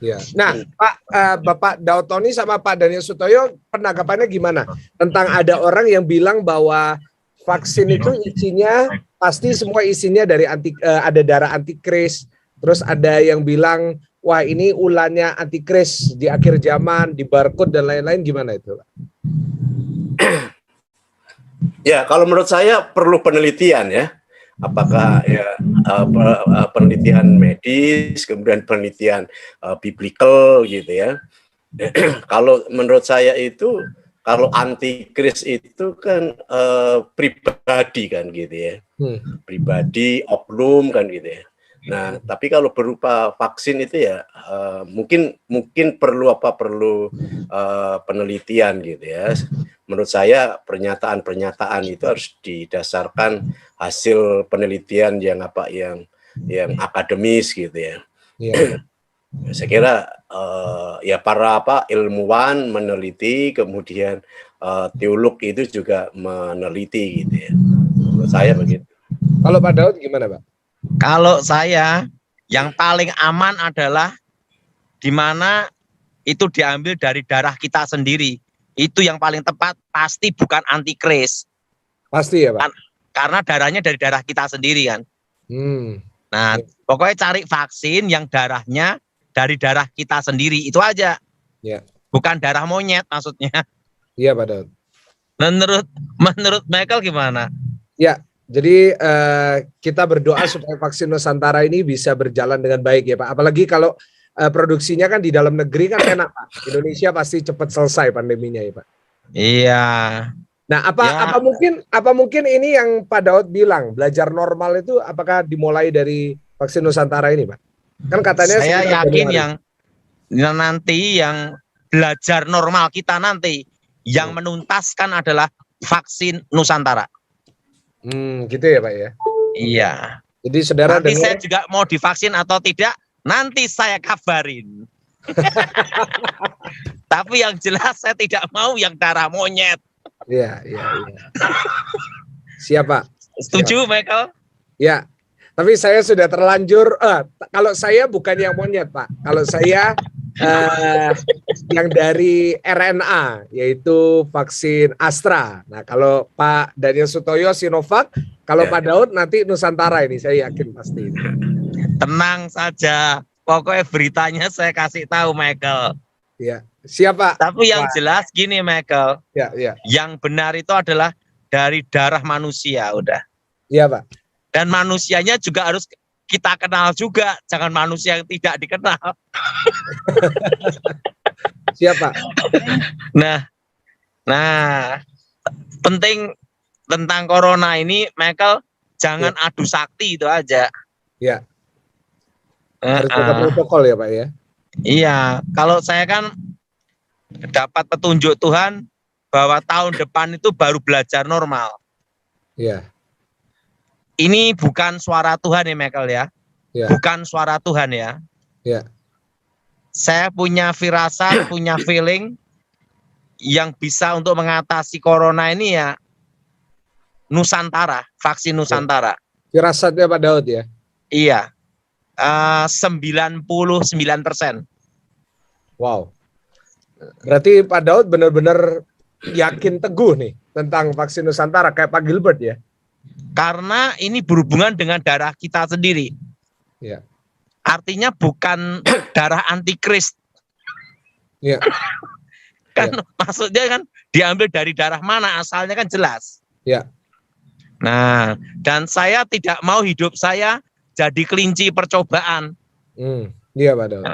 Ya. Nah, Bapak Daud Tony sama Pak Daniel Sutoyo penanggapannya gimana tentang ada orang yang bilang bahwa vaksin itu isinya pasti semua isinya dari ada darah antikris, terus ada yang bilang wah ini ulannya antikris di akhir zaman, di barcode dan lain-lain, gimana itu? Ya, kalau menurut saya perlu penelitian ya. Apakah ya penelitian medis, kemudian penelitian biblical gitu ya. Kalau menurut saya itu, kalau antikris itu kan pribadi kan gitu ya, pribadi, oknum kan gitu ya. Nah, tapi kalau berupa vaksin itu ya mungkin perlu penelitian gitu ya. Menurut saya pernyataan itu harus didasarkan hasil penelitian yang akademis gitu ya. Yeah. Saya kira ya para ilmuwan meneliti, kemudian teolog itu juga meneliti gitu ya. Menurut saya begitu. Kalau Pak Daud gimana, Pak? Kalau saya yang paling aman adalah di mana itu diambil dari darah kita sendiri. Itu yang paling tepat, pasti bukan antikris. Pasti ya, Pak? Karena darahnya dari darah kita sendiri kan. Nah, pokoknya cari vaksin yang darahnya dari darah kita sendiri, itu aja. Ya. Bukan darah monyet maksudnya. Iya, Pak Daud. Menurut Michael gimana? Ya, jadi kita berdoa supaya vaksin Nusantara ini bisa berjalan dengan baik ya, Pak. Apalagi kalau produksinya kan di dalam negeri kan enak, Pak. Indonesia pasti cepat selesai pandeminya ya, Pak. Iya. Nah, apa mungkin ini yang Pak Daud bilang, belajar normal itu apakah dimulai dari vaksin Nusantara ini, Pak? Kan katanya saya yakin yang nanti yang belajar normal kita nanti yang menuntaskan adalah vaksin Nusantara. Gitu ya, Pak ya. Iya. Jadi saudara nanti saya juga mau divaksin atau tidak, nanti saya kabarin. Tapi yang jelas saya tidak mau yang darah monyet. Iya. Siapa? Setuju, Michael? Ya. Tapi saya sudah terlanjur. Kalau saya bukan yang monyet, Pak. Kalau saya yang dari RNA, yaitu vaksin Astra. Nah, kalau Pak Daniel Sutoyo Sinovac, kalau Pak Daud nanti Nusantara ini, saya yakin pasti. Tenang saja, pokoknya beritanya saya kasih tahu, Michael. Ya, siapa? Tapi yang jelas gini, Michael. Ya. Yang benar itu adalah dari darah manusia, udah. Iya, Pak. Dan manusianya juga harus kita kenal juga, jangan manusia yang tidak dikenal. Siapa? Nah, penting tentang corona ini, Michael, jangan adu sakti itu aja. Ya. Harus tetap protokol ya, Pak ya. Iya, kalau saya kan dapat petunjuk Tuhan bahwa tahun depan itu baru belajar normal. Iya. Ini bukan suara Tuhan ya, Michael ya. Bukan suara Tuhan ya. Ya. Saya punya firasat, punya feeling yang bisa untuk mengatasi corona ini ya Nusantara, vaksin Nusantara. Firasatnya Pak Daud ya? Iya. 99%. Wow. Berarti Pak Daud benar-benar yakin teguh nih tentang vaksin Nusantara kayak Pak Gilbert ya? Karena ini berhubungan dengan darah kita sendiri. Ya. Artinya bukan darah antikris. Ya. Kan maksudnya kan diambil dari darah mana, asalnya kan jelas. Ya. Nah, dan saya tidak mau hidup saya jadi kelinci percobaan. Iya, Pak Daud.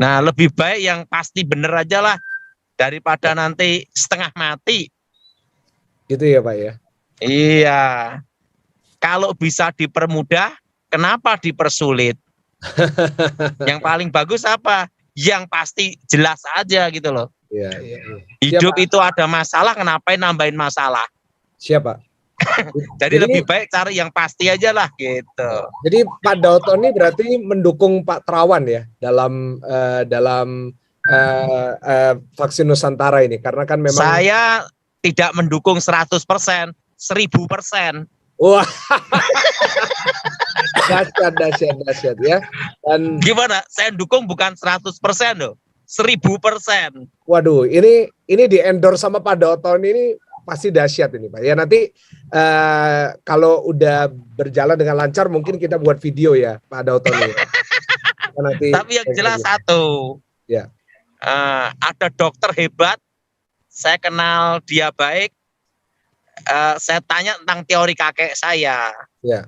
Nah, lebih baik yang pasti bener aja lah daripada nanti setengah mati. Gitu ya, Pak ya? Iya. Kalau bisa dipermudah, kenapa dipersulit? Yang paling bagus apa? Yang pasti jelas aja gitu loh. Iya. Hidup itu ada masalah, ngapain nambahin masalah? Siapa? Jadi lebih baik cari yang pasti aja lah gitu. Jadi Pak Daud Tony berarti mendukung Pak Terawan ya dalam vaksin Nusantara ini, karena kan memang saya tidak mendukung 100%, 1000%. Wah. Dahsyat ya. Dan Gimana? Saya dukung bukan 100% loh. 1000%. waduh, ini di endorse sama Pak Dauton ini pasti dahsyat ini Pak. Ya nanti kalau udah berjalan dengan lancar mungkin kita buat video ya Pak Dauton ini. Nanti Tapi yang jelas satu. Ya. Ada dokter hebat. Saya kenal dia baik. Saya tanya tentang teori kakek saya. Ya.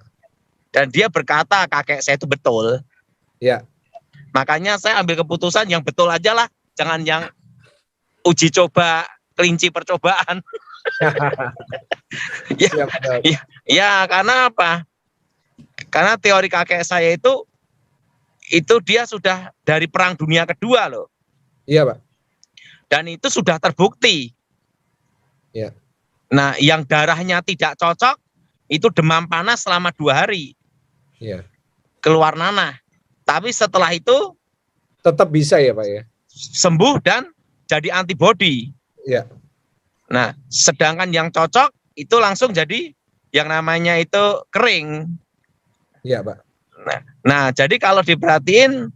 Dan dia berkata kakek saya itu betul. Ya. Makanya saya ambil keputusan yang betul aja lah. Jangan yang uji coba, kelinci percobaan. Ya, karena apa? Karena teori kakek saya itu dia sudah dari Perang Dunia Kedua loh. Iya Pak. Dan itu sudah terbukti. Ya. Nah, yang darahnya tidak cocok itu demam panas selama 2 hari. Iya. Keluar nanah. Tapi setelah itu Tetap bisa ya Pak ya. sembuh dan jadi antibodi. Iya. Nah, sedangkan yang cocok itu langsung jadi yang namanya itu kering. Iya Pak. Nah, jadi kalau diperhatiin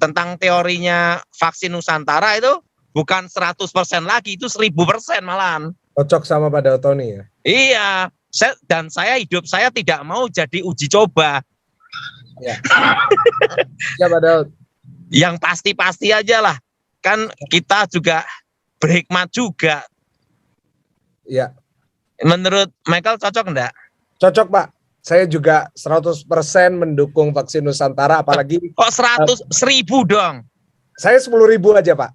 tentang teorinya vaksin Nusantara itu bukan 100% lagi, itu 1000% malahan. Cocok sama Pak Dautoni ya. Iya, saya hidup saya tidak mau jadi uji coba. Ya. Ya Pak Daud. Yang pasti-pasti aja lah. Kan kita juga berhikmat juga. Ya. Menurut Michael cocok enggak? Cocok Pak. Saya juga 100% mendukung vaksin Nusantara, apalagi Kok 100.000 dong? saya 10.000 aja Pak.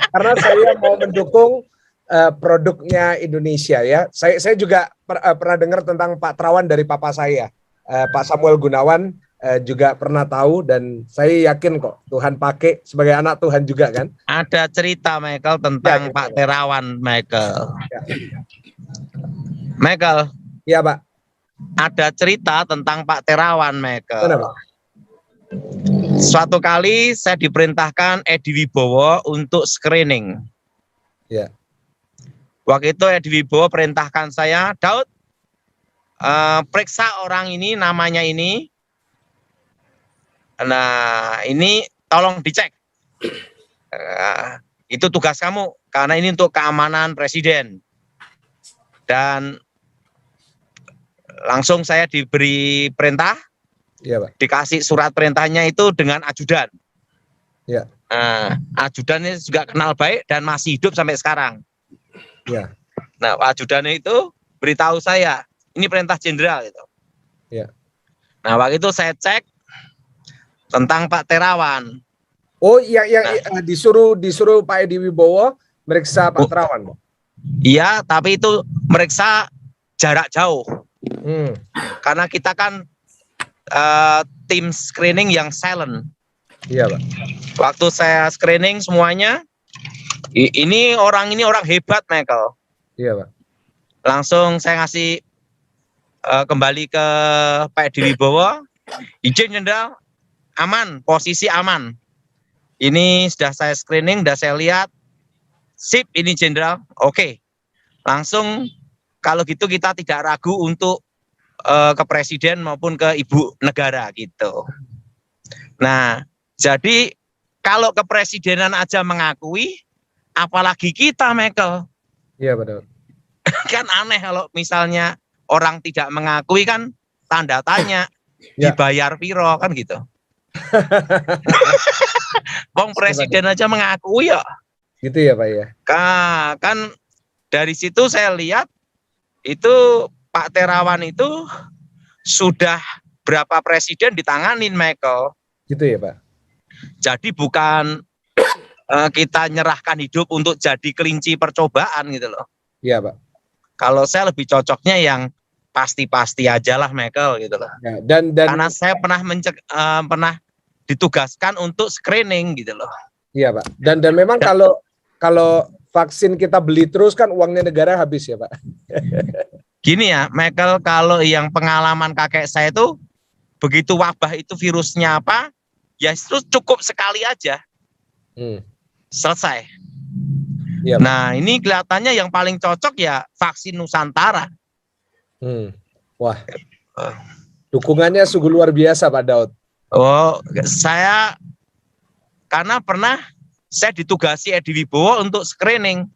Karena saya mau mendukung produknya Indonesia ya. Saya juga pernah dengar tentang Pak Terawan dari papa saya, Pak Samuel Gunawan juga pernah tahu, dan saya yakin kok Tuhan pakai sebagai anak Tuhan juga kan. Ada cerita Michael tentang Ya, Pak Terawan Michael. Ya. Michael, Iya Pak. ada cerita tentang Pak Terawan Michael. Kenapa? Suatu kali saya diperintahkan Edi Wibowo untuk screening. Ya. Waktu itu Edi Wibowo perintahkan saya, Daud, periksa orang ini, namanya ini. Nah, ini tolong dicek. Itu tugas kamu, karena ini untuk keamanan presiden. Dan langsung saya diberi perintah, Iya Pak. dikasih surat perintahnya itu dengan ajudan. Ya. Ajudan ini juga kenal baik dan masih hidup sampai sekarang. Ya. Nah, ajudannya itu beritahu saya, ini perintah jenderal itu. Ya. Nah, waktu itu saya cek tentang Pak Terawan. Oh, yang disuruh Pak Edi Wibowo meriksa Pak Terawan. Iya, tapi itu meriksa jarak jauh. Karena kita kan tim screening yang silent. Iya Pak. Waktu saya screening semuanya, ini orang hebat Michael. Iya Pak. Langsung saya ngasih kembali ke Pak Edi Wibowo, izin jenderal, aman, posisi aman. Ini sudah saya screening, sudah saya lihat, sip ini jenderal, oke. Langsung kalau gitu kita tidak ragu untuk ke presiden maupun ke ibu negara gitu. Nah, jadi kalau kepresidenan aja mengakui, apalagi kita Michael. Iya betul. Kan aneh kalau misalnya orang tidak mengakui, kan tanda tanya, Ya. dibayar piro kan gitu. Wong presiden aja mengakui ya. Gitu ya Pak ya. Kan dari situ saya lihat itu Pak Terawan itu sudah berapa presiden ditanganin Michael. Gitu ya Pak. Jadi bukan kita nyerahkan hidup untuk jadi kelinci percobaan gitu loh. Iya Pak. Kalau saya lebih cocoknya yang pasti-pasti aja lah Michael gitu loh. Ya, dan Karena saya pernah ditugaskan untuk screening gitu loh. Iya Pak. Dan memang kalau vaksin kita beli terus kan uangnya negara habis ya Pak. Gini ya Michael, kalau yang pengalaman kakek saya itu begitu wabah itu virusnya apa, ya itu cukup sekali aja. Selesai. Iya, Pak. Nah ini kelihatannya yang paling cocok ya vaksin Nusantara. Wah. Dukungannya sungguh luar biasa Pak Daud. Oh, saya karena pernah saya ditugasi Edi Wibowo untuk screening.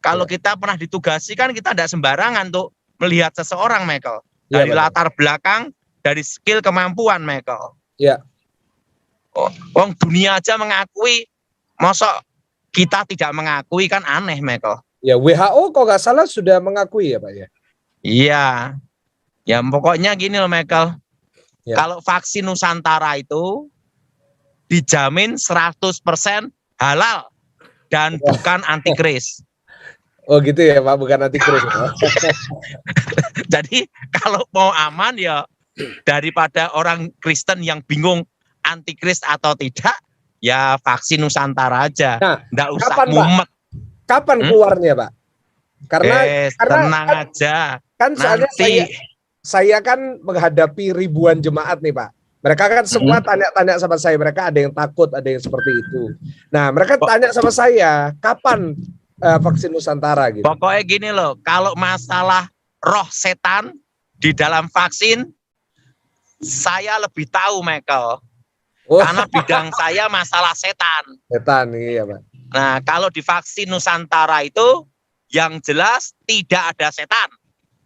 Kalau kita pernah ditugasi kan kita tidak sembarangan untuk melihat seseorang, Michael. Dari latar belakang, dari skill kemampuan, Michael. Iya. Wong dunia aja mengakui, masa kita tidak mengakui kan aneh, Michael. Ya, WHO kok nggak salah sudah mengakui ya Pak ya. Iya. Ya pokoknya gini loh, Michael. Ya. Kalau vaksin Nusantara itu dijamin 100% halal dan bukan antikris. Oh gitu ya Pak, bukan antikris. Jadi kalau mau aman ya daripada orang Kristen yang bingung antikris atau tidak, ya vaksin Nusantara aja. Nah, nggak usah kapan, mumet. Kapan keluarnya Pak? Karena tenang aja. Kan soalnya saya kan menghadapi ribuan jemaat nih Pak. Mereka kan semua tanya-tanya sama saya. Mereka ada yang takut, ada yang seperti itu. Nah, mereka tanya sama saya, kapan vaksin Nusantara gitu. Pokoknya gini loh, kalau masalah roh setan di dalam vaksin, saya lebih tahu, Michael. Karena bidang saya masalah setan. Setan, iya Pak. Nah, kalau di vaksin Nusantara itu, yang jelas tidak ada setan.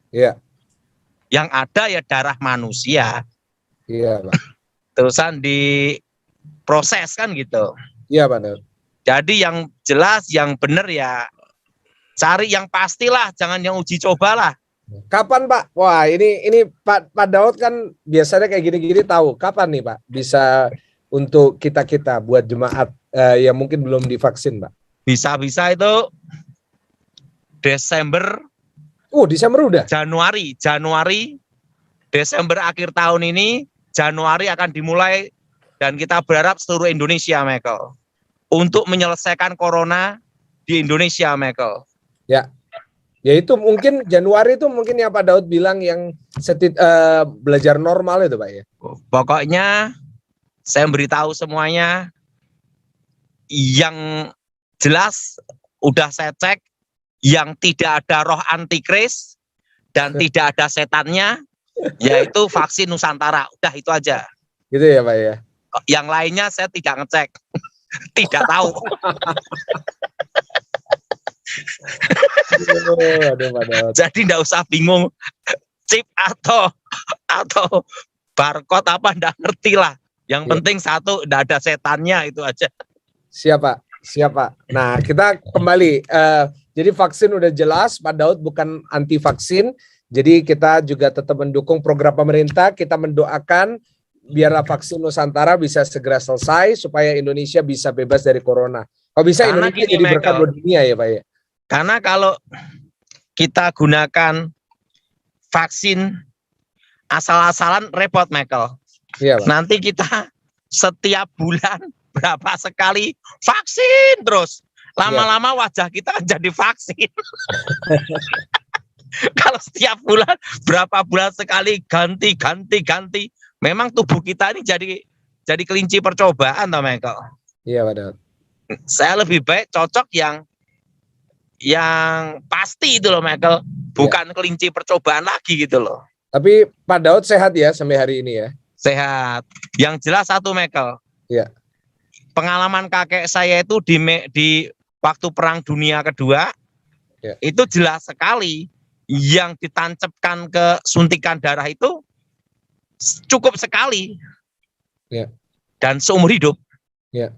Iya. Yang ada ya darah manusia. Iya Pak. Terusan diproses kan gitu. Iya Pak. Jadi yang jelas, yang benar ya cari yang pastilah, jangan yang uji cobalah. Kapan Pak? Wah ini Pak Daud kan biasanya kayak gini-gini tahu. Kapan nih Pak bisa untuk kita buat jemaat yang mungkin belum divaksin Pak? Bisa-bisa itu Desember. Desember udah? Januari, Desember akhir tahun ini, Januari akan dimulai dan kita berharap seluruh Indonesia, Michael, untuk menyelesaikan corona di Indonesia, Michael. Ya. Ya itu mungkin Januari itu mungkin yang Pak Daud bilang yang belajar normal itu Pak ya. Pokoknya saya beritahu semuanya yang jelas udah saya cek, yang tidak ada roh antikris dan tidak ada setannya, yaitu vaksin Nusantara. Udah itu aja. Gitu ya Pak ya. Yang lainnya saya tidak ngecek. Tidak tahu. Jadi enggak usah bingung chip atau barcode apa, enggak ngerti lah. Yang penting satu, enggak ada setannya, itu aja. Siapa? Nah, kita kembali. Jadi vaksin udah jelas, Pak Daud bukan anti vaksin. Jadi kita juga tetap mendukung program pemerintah. Kita mendoakan biarlah vaksin Nusantara bisa segera selesai supaya Indonesia bisa bebas dari corona. Kalau bisa karena Indonesia jadi berkat buat dunia ya Pak ya. Karena kalau kita gunakan vaksin asal-asalan repot, Michael. Iya, Pak. Nanti kita setiap bulan berapa sekali vaksin terus. Lama-lama wajah kita jadi vaksin. Kalau setiap bulan, berapa bulan sekali ganti. Memang tubuh kita ini jadi kelinci percobaan, toh Michael. Iya, Pak Daud. Saya lebih baik cocok yang pasti itu loh, Michael. Bukan kelinci percobaan lagi gitu loh. Tapi Pak Daud sehat ya sampai hari ini ya? Sehat. Yang jelas satu, Michael. Iya. Pengalaman kakek saya itu di waktu Perang Dunia Kedua, ya, itu jelas sekali yang ditancapkan ke suntikan darah itu cukup sekali, ya, dan seumur hidup. Ya.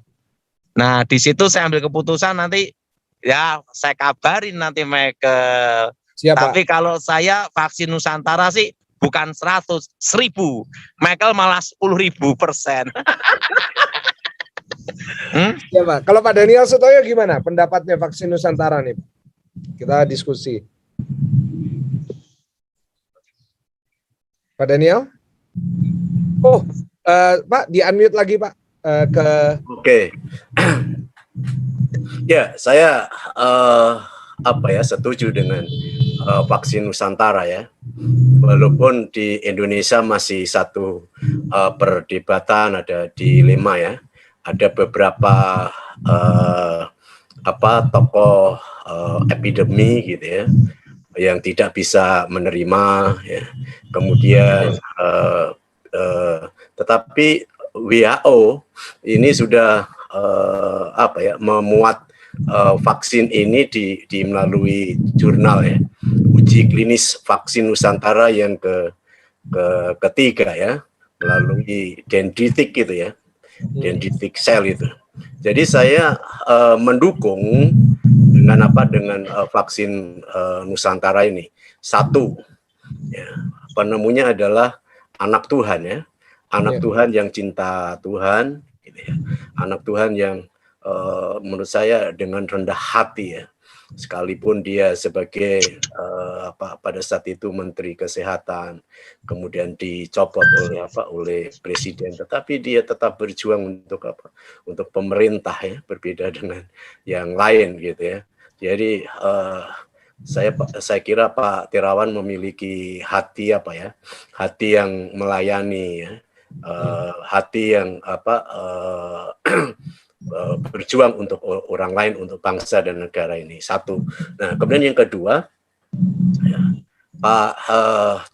Nah di situ saya ambil keputusan nanti, ya saya kabarin nanti Michael. Siapa? Tapi kalau saya vaksin Nusantara sih bukan 100, 1000. Michael malah 10.000%. Ya Pak. Kalau Pak Daniel Sutoyo gimana pendapatnya vaksin Nusantara nih? Kita diskusi. Pak Daniel? Pak, di-unmute lagi Pak. Oke. Ya, saya setuju dengan vaksin Nusantara ya. Walaupun di Indonesia masih satu perdebatan, ada dilema ya. Ada beberapa tokoh epidemi gitu ya, yang tidak bisa menerima, ya. Kemudian tetapi WHO ini sudah memuat vaksin ini di melalui jurnal, ya, uji klinis vaksin Nusantara yang ketiga, ya, melalui dendritik gitu, ya, dendritik sel itu. Jadi saya mendukung dengan vaksin Nusantara ini. Satu, ya, penemunya adalah anak Tuhan, ya, anak Tuhan yang cinta Tuhan, gitu, ya. Anak Tuhan yang menurut saya dengan rendah hati, ya, sekalipun dia sebagai pada saat itu Menteri Kesehatan, kemudian dicopot oleh Presiden, tetapi dia tetap berjuang untuk pemerintah, ya, berbeda dengan yang lain, gitu, ya. Jadi saya kira Pak Terawan memiliki hati hati yang melayani, ya, hati yang berjuang untuk orang lain, untuk bangsa dan negara ini. Satu. Nah, kemudian yang kedua, ya, Pak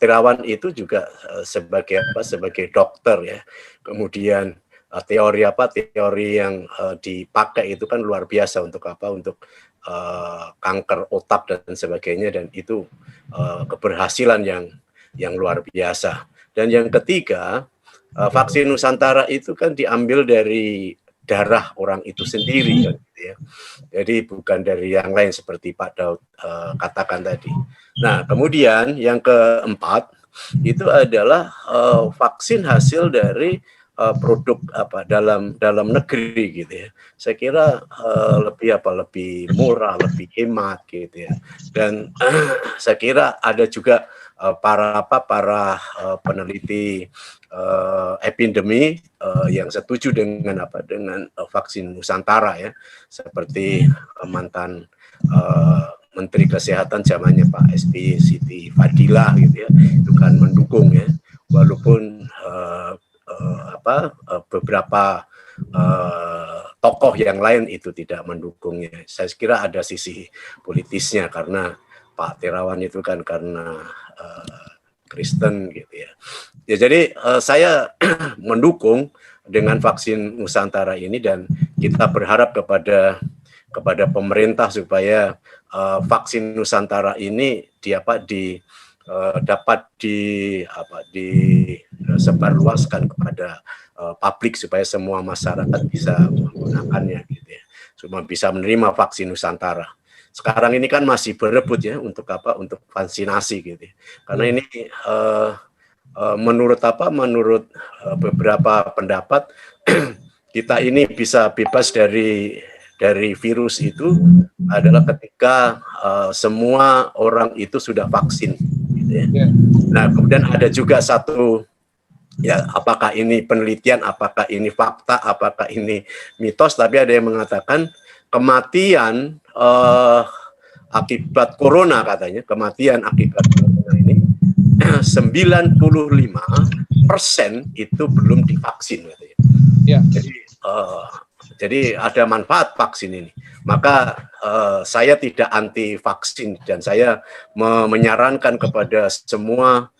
Terawan itu juga sebagai dokter, ya. Kemudian teori yang dipakai itu kan luar biasa untuk kanker otak dan sebagainya, dan itu keberhasilan yang luar biasa. Dan yang ketiga, vaksin Nusantara itu kan diambil dari darah orang itu sendiri, kan, gitu, ya. Jadi bukan dari yang lain seperti Pak Daud katakan tadi. Nah, kemudian yang keempat itu adalah vaksin hasil dari produk dalam negeri, gitu, ya. Saya kira lebih murah, lebih hemat, gitu, ya. Dan saya kira ada juga para peneliti epidemi yang setuju dengan vaksin Nusantara, ya, seperti mantan Menteri Kesehatan zamannya Pak SBY, Siti Fadilah, gitu, ya, itu kan mendukung, ya, walaupun beberapa tokoh yang lain itu tidak mendukungnya. Saya kira ada sisi politisnya karena Pak Terawan itu kan karena Kristen, gitu, ya. Ya, jadi saya mendukung dengan vaksin Nusantara ini, dan kita berharap kepada pemerintah supaya vaksin Nusantara ini dapat disebarluaskan kepada publik supaya semua masyarakat bisa menggunakannya, gitu, ya. Semua bisa menerima vaksin Nusantara. Sekarang ini kan masih berebut, ya, untuk vaksinasi, gitu, ya. Karena ini menurut beberapa pendapat kita ini bisa bebas dari virus itu adalah ketika semua orang itu sudah vaksin, gitu, ya. Nah, kemudian ada juga satu, ya, apakah ini penelitian, apakah ini fakta, apakah ini mitos, tapi ada yang mengatakan kematian akibat corona, katanya kematian akibat corona ini 95% itu belum divaksin, katanya. Ya. Jadi ada manfaat vaksin ini. Maka saya tidak anti vaksin, dan saya menyarankan kepada semua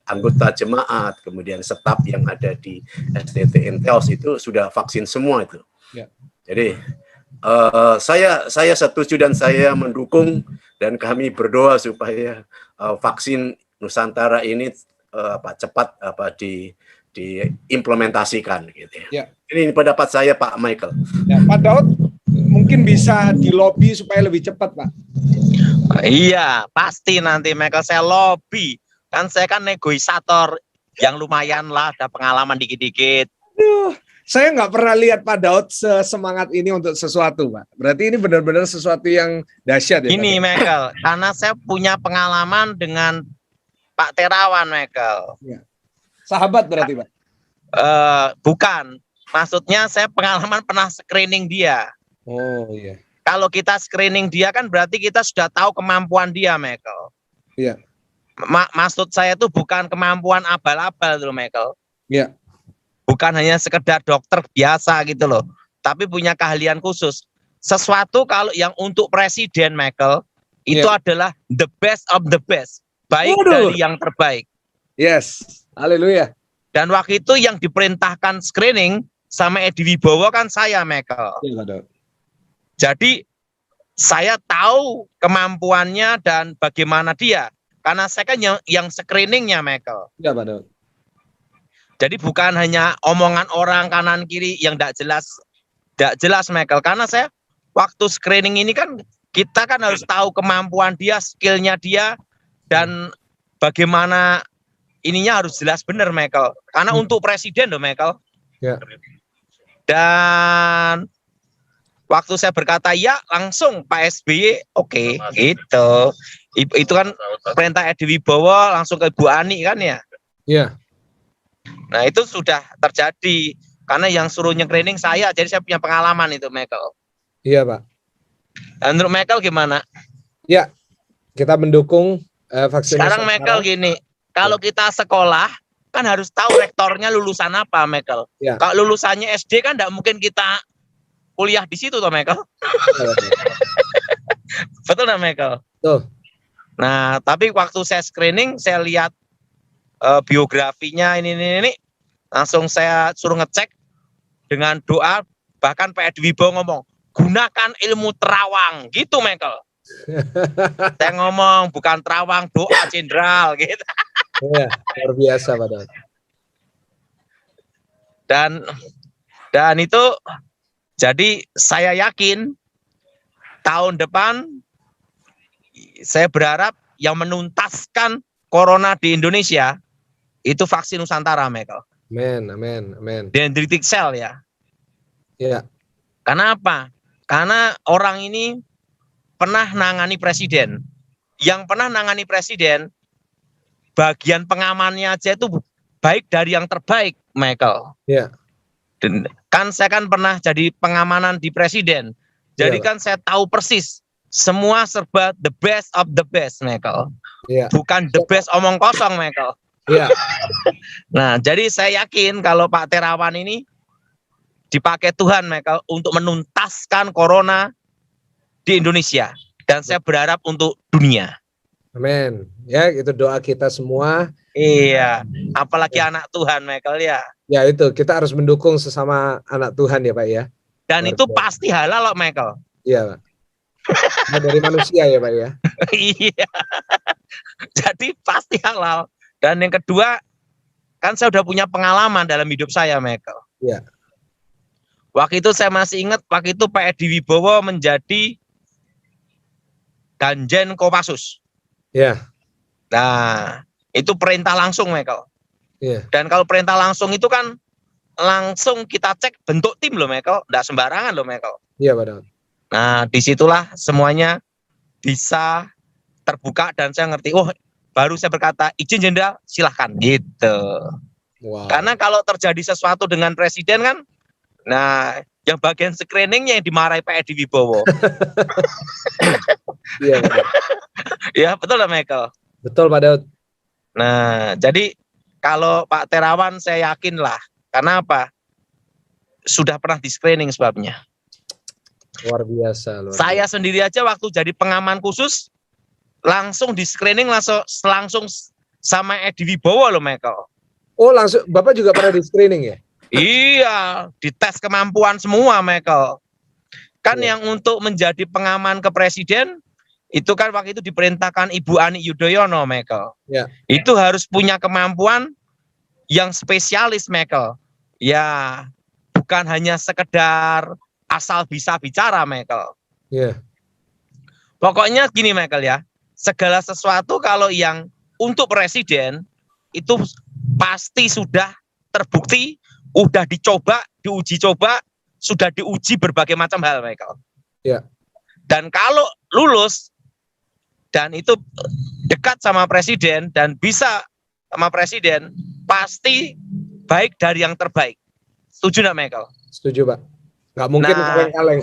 anggota jemaat, kemudian staf yang ada di SDT Intels itu sudah vaksin semua itu. Ya. Jadi saya setuju dan saya mendukung, dan kami berdoa supaya vaksin Nusantara ini cepat diimplementasikan, gitu, ya. Ya. Ini pendapat saya, Pak Michael. Ya, Pak Daud mungkin bisa dilobi supaya lebih cepat, Pak. Iya, pasti nanti Michael saya lobby. Kan saya kan negosiator yang lumayan lah, ada pengalaman dikit-dikit. Saya nggak pernah lihat Pak Daud semangat ini untuk sesuatu, Pak. Berarti ini benar-benar sesuatu yang dahsyat, ya, ini, Pak? Michael, karena saya punya pengalaman dengan Pak Terawan, Michael. Ya. Sahabat berarti, Pak? Bukan. Maksudnya saya pengalaman pernah screening dia. Oh, iya. Kalau kita screening dia kan berarti kita sudah tahu kemampuan dia, Michael. Iya. Maksud saya itu bukan kemampuan abal-abal, loh, Michael. Iya. Bukan hanya sekedar dokter biasa gitu loh, tapi punya keahlian khusus. sesuatu kalau yang untuk presiden Michael itu adalah the best of the best, baik dari yang terbaik. Yes, haleluya. Dan waktu itu yang diperintahkan screening sama Edi Wibowo kan saya Michael. Iya, Pak. Jadi saya tahu kemampuannya dan bagaimana dia, karena saya kan yang screeningnya Michael. Iya, Pak Daud. Jadi bukan hanya omongan orang kanan kiri yang tidak jelas Michael, karena saya waktu screening ini kan kita kan harus tahu kemampuan dia, skillnya dia, dan bagaimana ininya harus jelas benar Michael. Karena untuk presiden loh Michael. Ya. Dan waktu saya berkata ya, langsung Pak SBY oke, gitu. Itu kan perintah Edi Wibowo langsung ke Bu Ani kan ya. Iya. Nah itu sudah terjadi karena yang suruh nycreening saya, jadi saya punya pengalaman itu Michael. Iya Pak. Dan menurut Michael gimana? Ya, kita mendukung vaksin. Sekarang Michael gini, kalau kita sekolah kan harus tahu rektornya lulusan apa Michael. Ya. Kalau lulusannya SD kan tidak mungkin kita kuliah di situ toh Michael. Betul nggak Michael? Betul. Nah tapi waktu saya screening saya lihat biografinya ini langsung saya suruh ngecek dengan doa, bahkan Pak Edi Wibowo ngomong gunakan ilmu terawang gitu Michael. Saya ngomong bukan terawang, doa jenderal gitu. Iya, luar biasa Pak Daud. Dan itu jadi saya yakin tahun depan saya berharap yang menuntaskan corona di Indonesia itu vaksin Nusantara, Michael. Amin. Dendritic cell ya. Iya. Karena apa? Karena orang ini pernah nangani presiden. Yang pernah nangani presiden, bagian pengamannya aja itu baik dari yang terbaik, Michael. Iya. Dan kan saya kan pernah jadi pengamanan di presiden. Jadi kan saya tahu persis semua serba the best of the best, Michael. Iya. Bukan the best omong kosong, Michael. Iya. Nah, jadi saya yakin kalau Pak Terawan ini dipakai Tuhan, Michael, untuk menuntaskan corona di Indonesia. Dan saya berharap untuk dunia. Amin. Ya, itu doa kita semua. Iya, apalagi anak Tuhan, Michael ya. Ya itu, kita harus mendukung sesama anak Tuhan ya Pak ya. Dan itu pasti halal loh, Michael. Iya Pak. Nah, dari manusia ya Pak ya. Iya. Jadi pasti halal. Dan yang kedua, kan saya udah punya pengalaman dalam hidup saya, Michael. Iya. Waktu itu saya masih ingat, waktu itu Pak Edi Wibowo menjadi Danjen Kopassus. Iya. Nah, itu perintah langsung, Michael. Iya. Dan kalau perintah langsung itu kan langsung kita cek bentuk tim loh, Michael. Nggak sembarangan loh, Michael. Iya Pak Daud. Nah, disitulah semuanya bisa terbuka dan saya ngerti, oh baru saya berkata, izin jenderal, silahkan, gitu. Wow. Karena kalau terjadi sesuatu dengan presiden kan, nah yang bagian screeningnya yang dimarahi Pak Edi Wibowo. Iya Pak Daud. Ya betul lah Michael. Betul Pak Daud. Nah, jadi kalau Pak Terawan saya yakin lah, karena apa? Sudah pernah di screening sebabnya. Luar biasa. Saya sendiri aja waktu jadi pengaman khusus, langsung di screening langsung sama Edi Wibowo loh Michael. Oh langsung, Bapak juga pernah di screening ya? Iya, dites kemampuan semua Michael. Kan yang untuk menjadi pengaman ke presiden, itu kan waktu itu diperintahkan Ibu Ani Yudhoyono Michael. Ya. Itu harus punya kemampuan yang spesialis Michael. Ya, bukan hanya sekedar asal bisa bicara Michael. Iya. Pokoknya gini Michael ya, segala sesuatu kalau yang untuk presiden itu pasti sudah terbukti, udah dicoba, diuji coba, sudah diuji berbagai macam hal Michael. Ya. Dan kalau lulus dan itu dekat sama presiden dan bisa sama presiden, pasti baik dari yang terbaik. Setuju nggak Michael? Setuju Pak. Nggak mungkin kaleng-kaleng.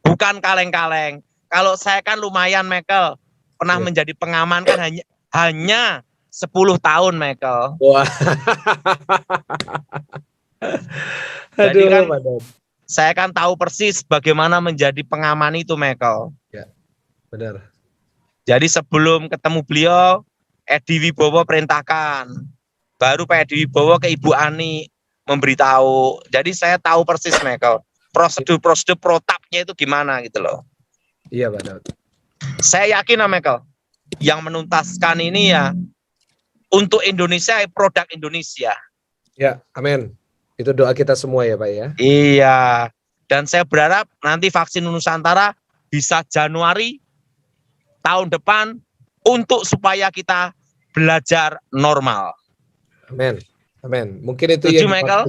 Bukan kaleng-kaleng. Kalau saya kan lumayan Michael, pernah menjadi pengaman kan hanya 10 tahun Michael. Wah. Jadi kan saya kan tahu persis bagaimana menjadi pengaman itu, Michael. Benar. Jadi sebelum ketemu beliau, Edi Wibowo perintahkan. Baru Pak Edi Wibowo ke Ibu Ani memberitahu. Jadi saya tahu persis, Michael, prosedur protapnya itu gimana gitu loh. Iya, Pak Daud. Saya yakin, Michael, yang menuntaskan ini ya untuk Indonesia, produk Indonesia. Ya, amin. Itu doa kita semua ya, Pak ya. Iya. Dan saya berharap nanti vaksin Nusantara bisa Januari tahun depan untuk supaya kita belajar normal. Amin. Amin. Mungkin itu Setuju, yang Michael?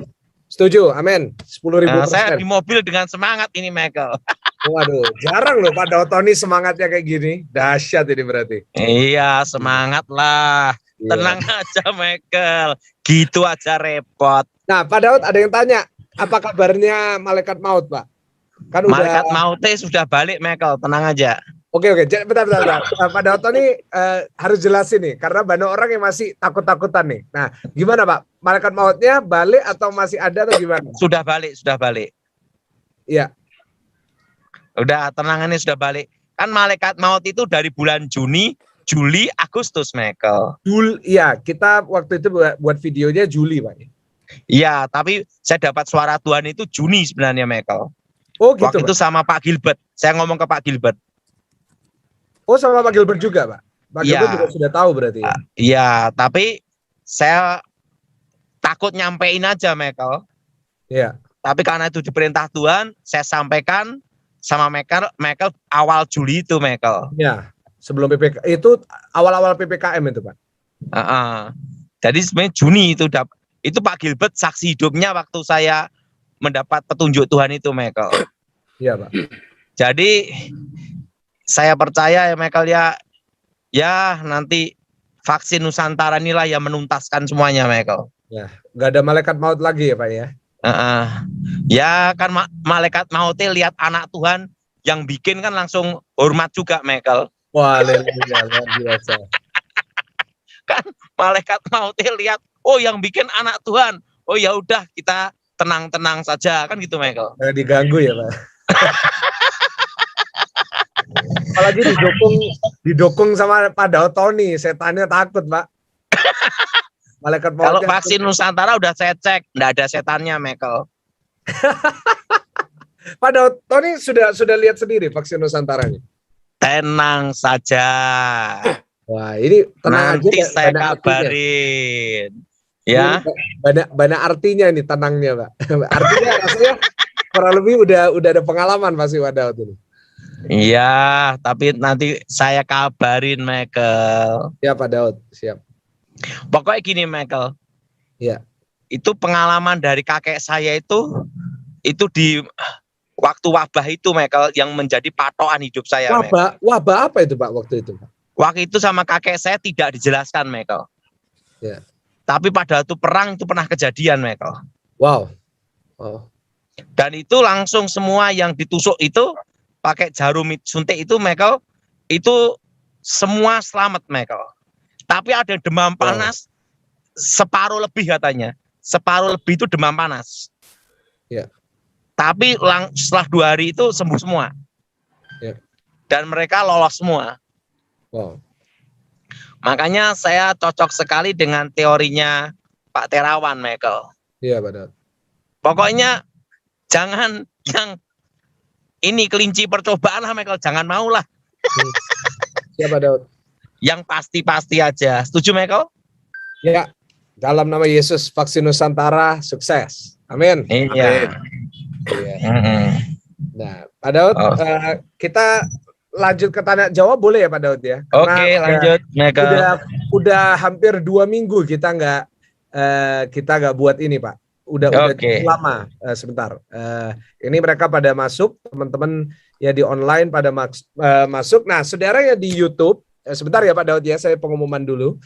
Setuju. Amin. 10.000%. Saya di mobil dengan semangat ini, Michael. Waduh, jarang loh Pak Daud Tony semangatnya kayak gini. Dahsyat ini berarti. Iya, semangat lah. Iya. Tenang aja, Michael. Gitu aja repot. Nah, Pak Daud ada yang tanya, apa kabarnya malaikat maut, Pak? Kan udah. Malaikat mautnya sudah balik, Michael. Tenang aja. Oke. Bentar. Pak Daud Tony harus jelasin nih, karena banyak orang yang masih takut-takutan nih. Nah, gimana Pak? Malaikat mautnya balik atau masih ada atau gimana? Sudah balik. Iya. Udah, tenangannya sudah balik. Kan malaikat maut itu dari bulan Juni, Juli, Agustus, Michael. Iya, kita waktu itu buat videonya Juli, Pak. Iya, tapi saya dapat suara Tuhan itu Juni sebenarnya, Michael. Oh gitu, Waktu Pak. itu sama Pak Gilbert. Saya ngomong ke Pak Gilbert. Oh, sama Pak Gilbert juga, Pak. Pak Iya. Gilbert juga sudah tahu berarti ya. Iya, tapi saya takut nyampein aja, Michael. Iya. Tapi karena itu diperintah Tuhan, saya sampaikan sama Michael awal Juli itu, Michael. Iya. Sebelum PPK itu awal-awal PPKM itu, Pak. Jadi sebenarnya Juni itu Pak Gilbert saksi hidupnya waktu saya mendapat petunjuk Tuhan itu, Michael. Iya, Pak. Jadi saya percaya ya, Michael, ya nanti vaksin Nusantara inilah yang menuntaskan semuanya, Michael. Ya, nggak ada malaikat maut lagi ya, Pak ya. Ya kan malaikat mautnya lihat anak Tuhan yang bikin kan langsung hormat juga, Michael. Wah, haleluya, luar biasa. Kan malaikat mautnya lihat, oh yang bikin anak Tuhan. Oh ya udah, kita tenang-tenang saja kan gitu, Michael. Diganggu ya, Pak. Apalagi didukung sama Pak Daud Tony, setannya takut, Pak. Malaikat maut. Kalau vaksin Nusantara udah saya cek, enggak ada setannya, Michael. Pak Daud Tony sudah lihat sendiri vaksin Nusantaranya. Tenang saja. Wah, ini tenang nanti aja. Saya kabarin. Ya. Banyak artinya ini tenangnya, Pak. Artinya rasanya kurang lebih udah ada pengalaman pasti Pak Daud ini. Iya, tapi nanti saya kabarin, Michael. Ya, Pak Daud, siap. Pokoknya gini, Michael. Iya. Itu pengalaman dari kakek saya itu di waktu wabah itu, Michael, yang menjadi patokan hidup saya. Wabah apa itu, Pak, waktu itu, Pak? Waktu itu sama kakek saya tidak dijelaskan, Michael. Ya. Tapi pada waktu perang itu pernah kejadian, Michael. Wow. Dan itu langsung semua yang ditusuk itu pakai jarum suntik itu, Michael, itu semua selamat, Michael. Tapi ada demam panas separuh lebih katanya. Separuh lebih itu demam panas. Ya. Tapi setelah 2 hari itu sembuh semua. Ya. Dan mereka lolos semua. Wow. Makanya saya cocok sekali dengan teorinya Pak Terawan, Michael. Iya, Pak Daud. Pokoknya jangan yang ini kelinci percobaan lah, Michael. Jangan mau lah. Siapa Daud? Yang pasti-pasti aja. Setuju, Michael? Ya. Dalam nama Yesus, vaksin Nusantara sukses. Amin. Iya. Nah, Pak Daud, kita lanjut ke tanya jawab boleh ya, Pak Daud ya? Oke, lanjut, Michael. Udah hampir 2 minggu kita nggak buat ini, Pak. Udah lama. Sebentar. Ini mereka pada masuk, teman-teman ya di online pada masuk. Nah, saudara ya di YouTube, sebentar ya Pak Daud ya, saya pengumuman dulu.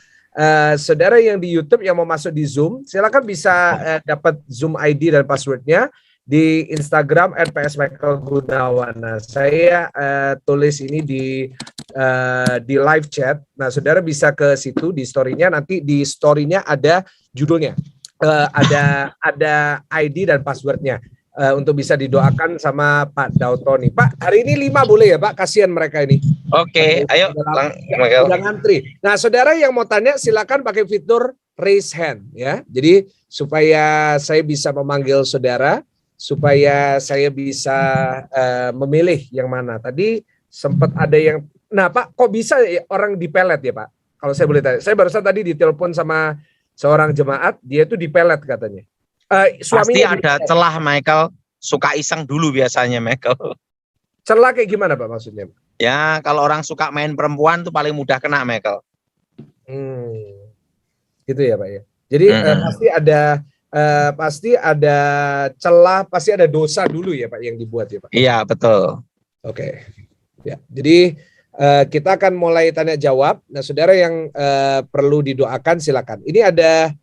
Saudara yang di YouTube yang mau masuk di Zoom, silakan bisa dapat Zoom ID dan passwordnya di Instagram @psmichaelgunawan. Nah, saya tulis ini di live chat. Nah, saudara bisa ke situ di story-nya. Nanti di story-nya ada judulnya, ada ID dan passwordnya. untuk bisa didoakan sama Pak Dautoni. Pak, hari ini 5 boleh ya Pak? Kasihan mereka ini. Oke, ayo Michael. Udah ngantri. Nah, saudara yang mau tanya silakan pakai fitur raise hand ya. Jadi supaya saya bisa memanggil saudara, supaya saya bisa memilih yang mana. Tadi sempat ada yang, nah Pak, kok bisa orang dipelet ya Pak? Kalau saya boleh tanya, saya barusan tadi ditelepon sama seorang jemaat, dia itu dipelet katanya. Pasti ada celah Michael, suka iseng dulu biasanya Michael. Celah kayak gimana Pak maksudnya? Ya kalau orang suka main perempuan tuh paling mudah kena Michael. Gitu ya Pak ya. Jadi pasti ada celah, pasti ada dosa dulu ya Pak yang dibuat ya Pak. Iya betul. Oke. Ya. Jadi kita akan mulai tanya jawab. Nah saudara yang perlu didoakan silakan. Ini ada